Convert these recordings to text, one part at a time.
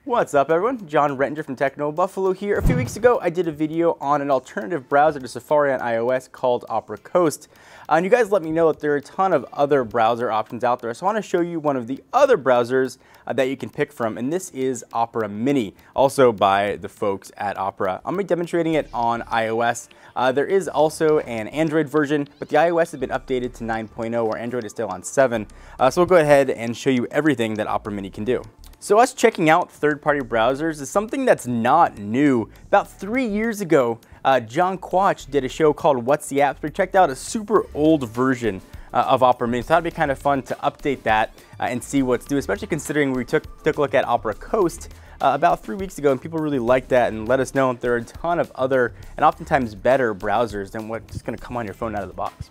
What's up everyone? John Rettinger from TechnoBuffalo here. A few weeks ago I did a video on an alternative browser to Safari on iOS called Opera Coast. And you guys let me know that there are a ton of other browser options out there. So I want to show you one of the other browsers that you can pick from, and this is Opera Mini, also by the folks at Opera. I'm going to be demonstrating it on iOS. There is also an Android version, but the iOS has been updated to 9.0 where Android is still on 7. So we'll go ahead and show you everything that Opera Mini can do. So us checking out third-party browsers is something that's not new. About 3 years ago, John Quach did a show called What's the Apps, where he checked out a super old version of Opera Mini. So that'd be kind of fun to update that and see what's new, especially considering we took a look at Opera Coast about 3 weeks ago, and people really liked that and let us know that there are a ton of other and oftentimes better browsers than what's just going to come on your phone out of the box.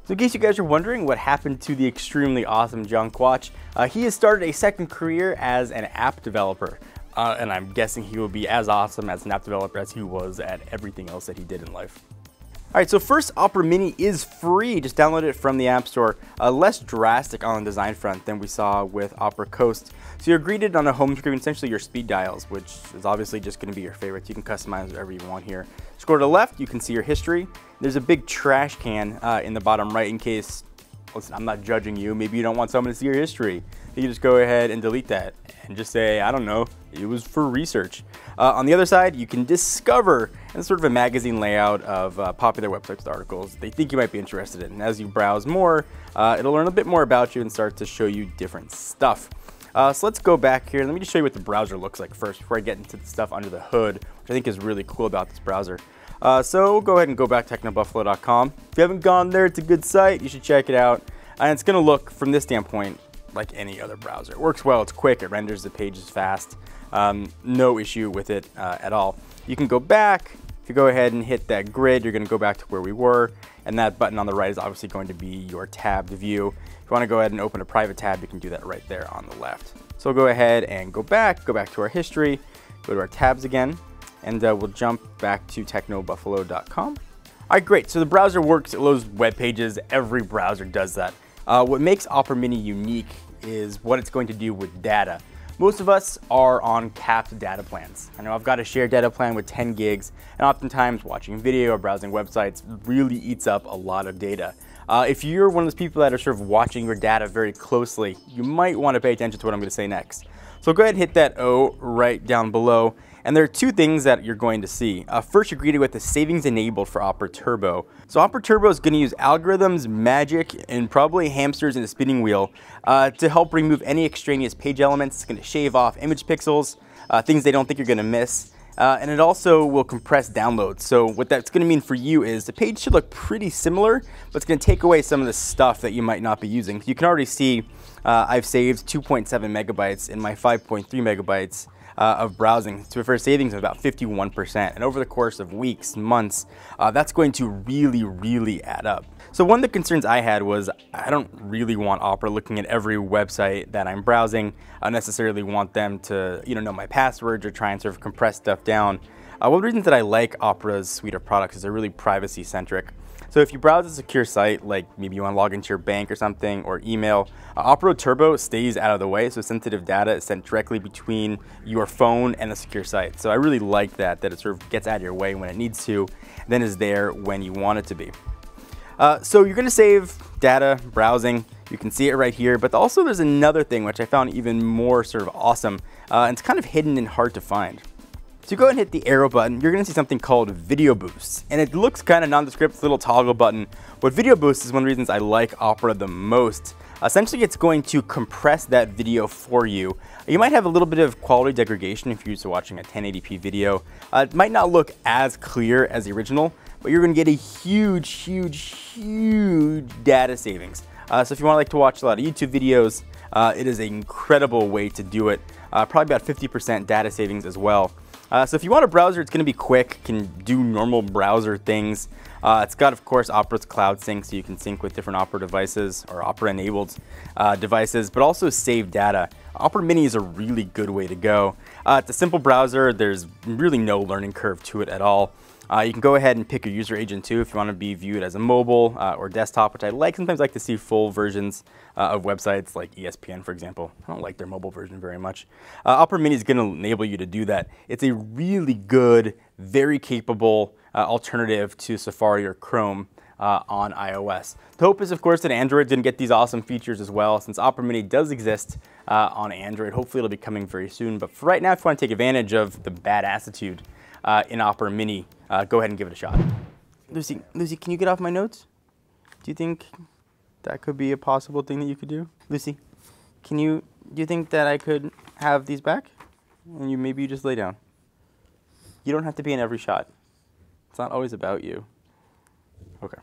So in case you guys are wondering what happened to the extremely awesome John Quach, he has started a second career as an app developer. And I'm guessing he will be as awesome as an app developer as he was at everything else that he did in life. Alright, so first, Opera Mini is free. Just download it from the App Store. Less drastic on the design front than we saw with Opera Coast. So you're greeted on a home screen, essentially your speed dials, which is obviously just going to be your favorites. You can customize whatever you want here. Scroll to the left, you can see your history. There's a big trash can in the bottom right in case, listen, I'm not judging you. Maybe you don't want someone to see your history. You can just go ahead and delete that and just say, I don't know, it was for research. On the other side, you can discover, and sort of a magazine layout of popular websites with articles they think you might be interested in. And as you browse more, it'll learn a bit more about you and start to show you different stuff. So let's go back here. Let me just show you what the browser looks like first before I get into the stuff under the hood, which I think is really cool about this browser. So we'll go ahead and go back to technobuffalo.com. If you haven't gone there, it's a good site. You should check it out. And it's going to look, from this standpoint, like any other browser. It works well, it's quick, it renders the pages fast. No issue with it at all. You can go back. If you go ahead and hit that grid, you're going to go back to where we were. And that button on the right is obviously going to be your tabbed view. If you want to go ahead and open a private tab, you can do that right there on the left. So we'll go ahead and go back to our history, go to our tabs again, and we'll jump back to technobuffalo.com. All right, great. So the browser works, it loads web pages. Every browser does that. What makes Opera Mini unique is what it's going to do with data. Most of us are on capped data plans. I know I've got a shared data plan with 10 gigs, and oftentimes watching video or browsing websites really eats up a lot of data. If you're one of those people that are sort of watching your data very closely, you might want to pay attention to what I'm going to say next. So go ahead and hit that O right down below. And there are two things that you're going to see. First, you're greeted with the savings enabled for Opera Turbo. So Opera Turbo is going to use algorithms, magic, and probably hamsters in a spinning wheel to help remove any extraneous page elements. It's going to shave off image pixels, things they don't think you're going to miss. And it also will compress downloads. So what that's going to mean for you is the page should look pretty similar, but it's going to take away some of the stuff that you might not be using. You can already see I've saved 2.7 megabytes in my 5.3 megabytes of browsing, so for savings of about 51%. And over the course of weeks, months, that's going to really add up. So one of the concerns I had was I don't really want Opera looking at every website that I'm browsing. I necessarily want them to know my passwords or try and sort of compress stuff down. One of the reasons that I like Opera's suite of products is they're really privacy centric. So if you browse a secure site, like maybe you want to log into your bank or something, or email, Opera Turbo stays out of the way, so sensitive data is sent directly between your phone and a secure site. So I really like that it sort of gets out of your way when it needs to, then is there when you want it to be. So you're going to save data browsing. You can see it right here, but also there's another thing which I found even more sort of awesome, and it's kind of hidden and hard to find. So you go ahead and hit the arrow button, you're going to see something called Video Boost. And it looks kind of nondescript, it's a little toggle button. But Video Boost is one of the reasons I like Opera the most. Essentially, it's going to compress that video for you. You might have a little bit of quality degradation if you're used to watching a 1080p video. It might not look as clear as the original, but you're going to get a huge data savings. So if you want to watch a lot of YouTube videos, it is an incredible way to do it. Probably about 50% data savings as well. So if you want a browser, it's going to be quick, can do normal browser things. It's got, of course, Opera's Cloud Sync, so you can sync with different Opera devices or Opera-enabled devices, but also save data. Opera Mini is a really good way to go. It's a simple browser. There's really no learning curve to it at all. You can go ahead and pick a user agent too if you want to be viewed as a mobile or desktop, which I sometimes like to see full versions of websites like ESPN, for example. I don't like their mobile version very much. Opera Mini is going to enable you to do that. It's a really good, very capable alternative to Safari or Chrome on iOS. The hope is, of course, that Android didn't get these awesome features as well, since Opera Mini does exist on Android. Hopefully it'll be coming very soon. But for right now, if you want to take advantage of the bad attitude in Opera Mini, go ahead and give it a shot. Lucy, can you get off my notes? Do you think that could be a possible thing that you could do? Lucy, do you think that I could have these back? And maybe you just lay down. You don't have to be in every shot. It's not always about you. Okay.